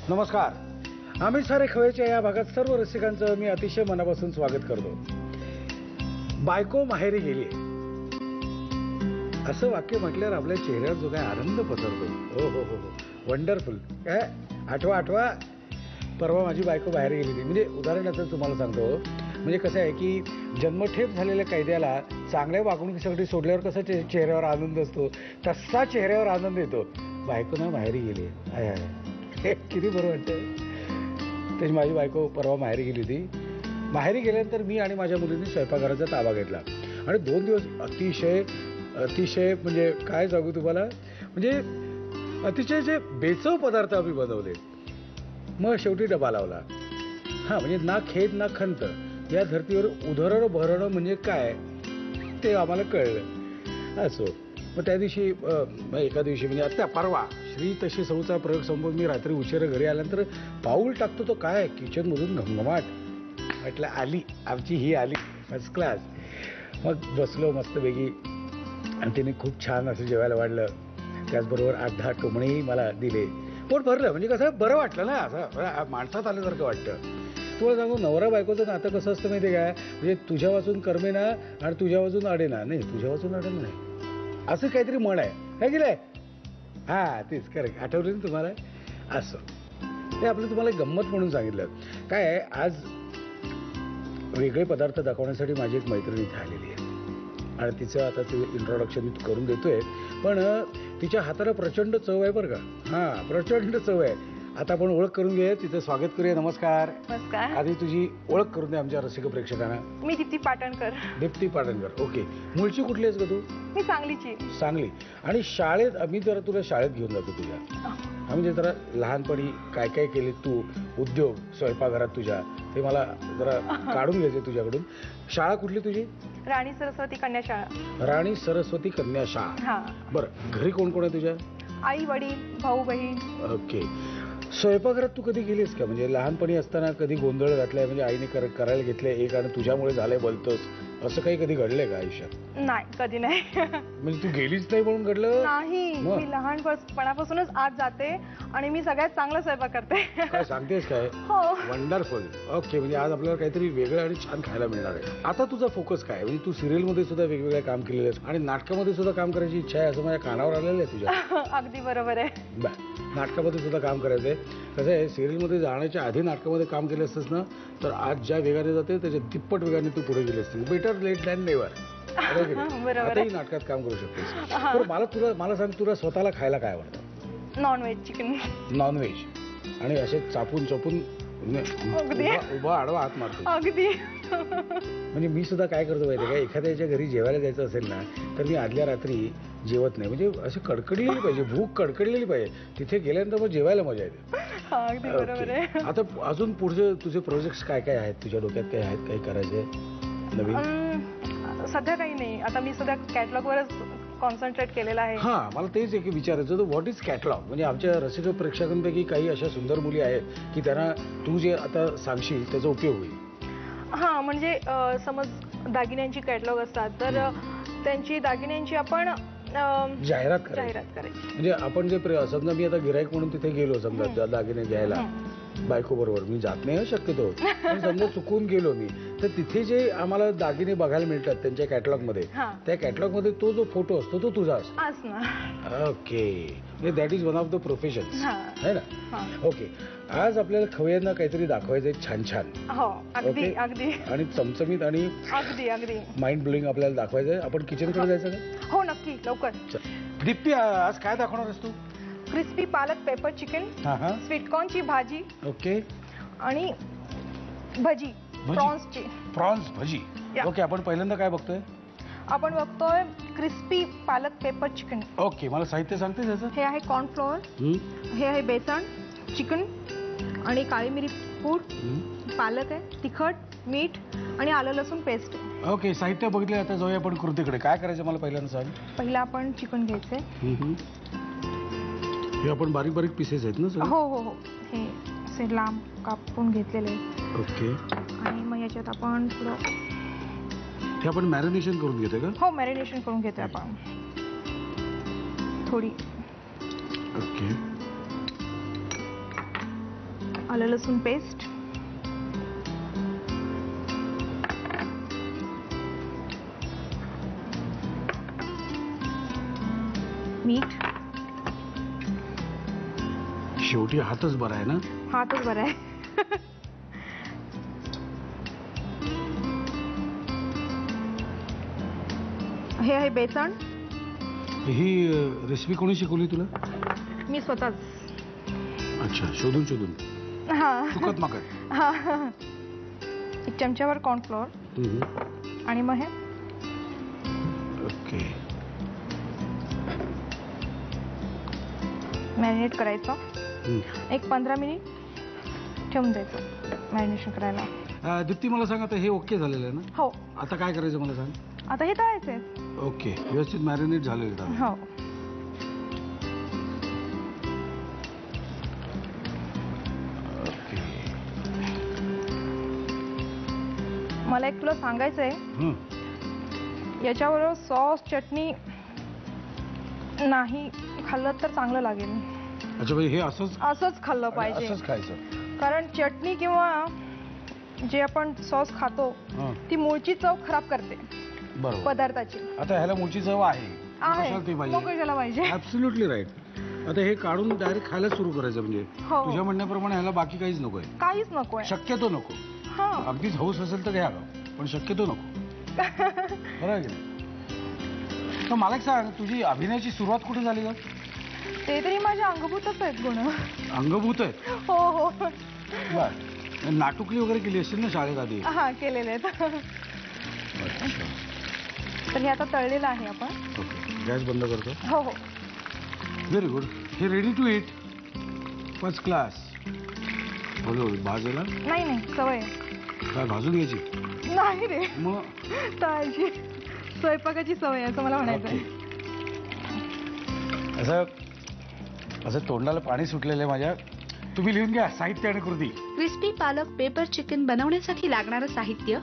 नमस्कार. आम्ही सारे खवय्याच्या या भागात सर्व रसिकांचं मी अतिशय मनापासून स्वागत करतो. बायको माहेरी गेली असं वाक्य म्हटल्यावर आपल्या चेहऱ्यावर जो काय आनंद पसरतो. हो हो हो हो, वंडरफुल. काय आठवा परवा माझी बायको बाहेर गेली होती. म्हणजे उदाहरणार्थ तुम्हाला सांगतो, म्हणजे कसं आहे की जन्मठेप झालेल्या कैद्याला चांगल्या वागणुकीसाठी सोडल्यावर कसा चेहऱ्यावर आनंद असतो, तसा चेहऱ्यावर आनंद येतो. बायको ना बाहेर गेली. आय हे किती बरं वाटतं. त्याची माझी बायको परवा माहेरी गेली होती. माहेरी गेल्यानंतर मी आणि माझ्या मुलींनी स्वयंपाकघराचा ताबा घेतला आणि 2 दिवस अतिशय म्हणजे काय सांगू तुम्हाला, म्हणजे अतिशय जे बेचव पदार्थ आम्ही बनवले. मग शेवटी डबा लावला. म्हणजे ना खेद ना खंत, या धर्तीवर उधळणं भरणं म्हणजे काय ते आम्हाला कळलं. असो, मग त्या दिवशी एका दिवशी म्हणजे आता परवा श्री तशी सौचा प्रयोग संपवून मी रात्री उशिरा घरी आल्यानंतर पाऊल टाकतो तो काय किचनमधून घमघमाट. म्हटलं आली आमची ही आली फर्स्ट क्लास. मग बसलो मस्तपैकी आणि तिने खूप छान असं जेवायला वाढलं. त्याचबरोबर 8-10 टोमणेही मला दिले. पोट भरलं. म्हणजे कसं बरं वाटलं ना, असं माणसात आल्यासारखं वाटतं. तुम्हाला सांगू, नवरा बायकोचं नातं कसं असतं माहिती आहे काय, म्हणजे तुझ्या वाचून करमे ना आणि तुझ्या वाचून अडेना. नाही, तुझ्या वाचून अडेना नाही, असं काहीतरी म्हण आहे काय केलंय. हां तेच करेक्ट, आठवलं ना तुम्हाला. असं ते आपलं तुम्हाला गंमत म्हणून सांगितलं. काय आहे, आज वेगळे पदार्थ दाखवण्यासाठी माझी एक मैत्रीण इथे आलेली आहे आणि तिचं आता ते इंट्रोडक्शन मी करून देतोय. पण तिच्या हाताला प्रचंड चव आहे बरं का. हां, प्रचंड चव आहे. आता आपण ओळख करून घेऊया, तिचं स्वागत करूया. नमस्कार. नमस्कार. आधी तुझी ओळख करून दे आमच्या रसिक प्रेक्षकांना. मी दीप्ती पाटणकर. दीप्ती पाटणकर. ओके. मूळची कुठली आहेस का तू? मी सांगलीची. सांगली. आणि शाळेत आम्ही जरा तुला शाळेत घेऊन जातो तुझ्या. म्हणजे जरा लहानपणी काय काय केले तू, उद्योग स्वयंपाकघरात तुझ्या, ते मला जरा काढून घ्यायचे तुझ्याकडून. शाळा कुठली तुझी? राणी सरस्वती कन्या शाळा. राणी सरस्वती कन्या शाळा. बरं, घरी कोण कोण आहे तुझ्या? आई वडील भाऊ बहीण. ओके. स्वयंपाकघरात तू कधी गेलीस का? म्हणजे लहानपणी असताना कधी गोंधळ घातलाय, म्हणजे आईने करायला घेतलंय एक आणि तुझ्यामुळे झालंय बोलतोस, असं काही कधी घडलंय का आयुष्यात? नाही, कधी नाही. म्हणजे तू गेलीच नाही म्हणून घडलं? नाही, मी लहानपणापासूनच आज जाते आणि मी सगळ्यात चांगला स्वयंपाक करते. काय सांगतेस काय? हो. वंडरफुल. ओके, म्हणजे आज आपल्याला काहीतरी वेगळं आणि छान खायला मिळणार आहे. आता तुझा फोकस काय? म्हणजे तू सिरियल मध्ये सुद्धा वेगवेगळे काम केलेले आहेस आणि नाटकामध्ये सुद्धा काम करायची इच्छा आहे असं माझ्या कानावर आलेलं आहे तुझ्या. अगदी बरोबर आहे. नाटकामध्ये सुद्धा काम करायचंय. कसं आहे, सिरियलमध्ये जाण्याच्या आधी नाटकामध्ये काम केलं असतंस ना, तर आज ज्या वेगाने जाते त्याच्या तिप्पट वेगाने तू पुढे गेली असते. Better late than never. आताही नाटकात काम करू शकतेस. बरं, मला सांग, तुला स्वतःला खायला काय आवडतं? Non veg, chicken. नॉनव्हेज. आणि असे चापून उभा आडवा हात मारतो. अगदी. म्हणजे मी सुद्धा काय करतो माहिती आहे का, एखाद्याच्या घरी जेवायला जायचं असेल ना, तर मी आदल्या रात्री जेवत नाही. म्हणजे अशी कडकडलेली पाहिजे, भूक कडकडलेली पाहिजे. तिथे गेल्यानंतर मग जेवायला मजा येते. अगदी बरोबर आहे. आता अजून पुढचे तुझे प्रोजेक्ट्स काय काय आहेत तुझ्या डोक्यात? काय आहेत, काही करायचे नवीन? सध्या काही नाही. आता मी सध्या कॅटलॉगवरच कॉन्सन्ट्रेट केलेला आहे. मला तेच एक विचारायचं होतं, व्हॉट इज कॅटलॉग? म्हणजे आमच्या रसिक प्रेक्षकांपैकी काही अशा सुंदर मुली आहेत की त्यांना तू जे आता सांगशील त्याचा उपयोग होईल. म्हणजे समज दागिन्यांची कॅटलॉग असतात, तर त्यांची दागिन्यांची आपण जाहिरात करायची. म्हणजे आपण जे समजा मी आता गिराईक म्हणून तिथे गेलो, समजा दागिने घ्यायला बायको बरोबर, मी जात नाही शक्यतो, पण समजा चुकून गेलो मी, तर तिथे जे आम्हाला दागिने बघायला मिळतात त्यांच्या कॅटलॉग मध्ये, त्या कॅटलॉग मध्ये तो जो फोटो असतो तो तुझा असतो. ओके, म्हणजे that is one of the professions आहे ना. ओके, आज आपल्याला खवय्यांना काहीतरी दाखवायचंय छान छान. अगदी अगदी. आणि चमचमीत आणि अगदी अगदी माइंड ब्लोईंग आपल्याला दाखवायचंय. आपण किचनकडे जायचं का? हो नक्की, लवकर. दीप्ती, आज काय दाखवणार आहेस तू? क्रिस्पी पालक पेपर चिकन, स्वीटकॉर्नची भाजी, ओके, आणि भजी, प्रॉन्सची. प्रॉन्स भजी. ओके, आपण पहिल्यांदा काय बघतोय? आपण बघतोय क्रिस्पी पालक पेपर चिकन. ओके, मला साहित्य सांगते त्याचं? हे आहे कॉर्नफ्लोअर, हे आहे बेसन, चिकन आणि काळी मिरी पूड, पालक आहे, तिखट, मीठ आणि आलं लसूण पेस्ट. ओके, साहित्य बघितलं. आता जाऊया आपण कृतीकडे. काय करायचं मला पहिल्यांदा सांग. पहिला आपण चिकन घ्यायचंय. हे आपण बारीक बारीक पीसेस आहेत ना? हो हो हो, हे असे लांब कापून घेतलेले. ओके, आणि मग याच्यात आपण थोडं हे आपण मॅरिनेशन करून घेतोय का? हो, मॅरिनेशन करून घेतोय आपण. थोडी ओके. आलं लसूण पेस्ट, मीठ. शेवटी हातच बरा आहे ना. हातच बरा आहे. हे आहे बेसन. ही रेसिपी कोणी शिकवली तुला? मी स्वतःच. अच्छा, शोधून शोधून. हा चुकत माकत. हा. एक चमच्यावर कॉर्नफ्लोअर आणि मग हे ओके. मॅरिनेट करायचं. एक 15 मिनिट ठेवून द्यायचं मॅरिनेशन करायला. दीप्ती, मला सांग, आता हे ओके झालेलं आहे ना? हो. आता काय करायचं मला सांग. आता हे तळायचंय. ओके, व्यवस्थित मॅरिनेट झालेलं आहे. हो. ओके. मला एक तुला सांगायचंय, याच्याबरोबर सॉस चटणी नाही खाल्लं तर चांगलं लागेल. अच्छा, म्हणजे हे असंच खाल्लं पाहिजे. असंच खायचं. कारण चटणी किंवा जे आपण सॉस खातो ती मूळची चव खराब करते बरोबर पदार्थाची. आता ह्याला मूळची चव आहे. मग कशाला पाहिजे. Absolutely right. आता हे काढून डायरेक्ट खायला सुरू करायचं म्हणजे हो. तुझ्या म्हणण्याप्रमाणे ह्याला बाकी काहीच नकोय. काहीच नकोय. शक्यतो नको. हा. अगदीच हौस असेल तर घ्या, पण शक्यतो नको. बरोबर आहे की नाही? तर मला एक सांग, तुझी अभिनयाची सुरुवात कुठे झाली का? ते तरी माझ्या अंगभूतच आहेत गुण. अंगभूत आहे. हो हो. बर, नाटुकली वगैरे केली असेल ना शाळेत आधी? हा, केलेले आहेत. तर हे आता तळलेलं आहे आपण. ओके, गॅस बंद करतो. हो हो. Very good. हे ready to eat. First class. हळूहळू भाजायला. नाही, सवय आहे. काय भाजून घ्यायची? नाही रे, मग तळायची. स्वयंपाकाची सवय आहे असं मला म्हणायचं. असं तोंडाला पाणी सुटलेलं आहे माझ्या. तुम्ही लिहून घ्या साहित्य आणि कृती. क्रिस्पी पालक पेपर चिकन बनवण्यासाठी लागणारं साहित्य: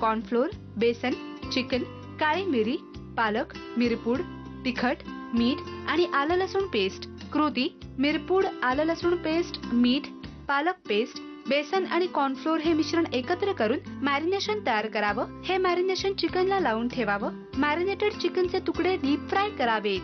कॉर्नफ्लोअर, बेसन, चिकन, काळी मिरी, पालक, मिरपूड, तिखट, मीठ आणि आलं लसूण पेस्ट. कृती: मिरपूड, आलं लसूण पेस्ट, मीठ, पालक पेस्ट, बेसन आणि कॉर्नफ्लोअर हे मिश्रण एकत्र करून मॅरिनेशन तयार करावं. हे मॅरिनेशन चिकनला लावून ठेवावं. मॅरिनेटेड चिकनचे तुकडे डीप फ्राय करावेत.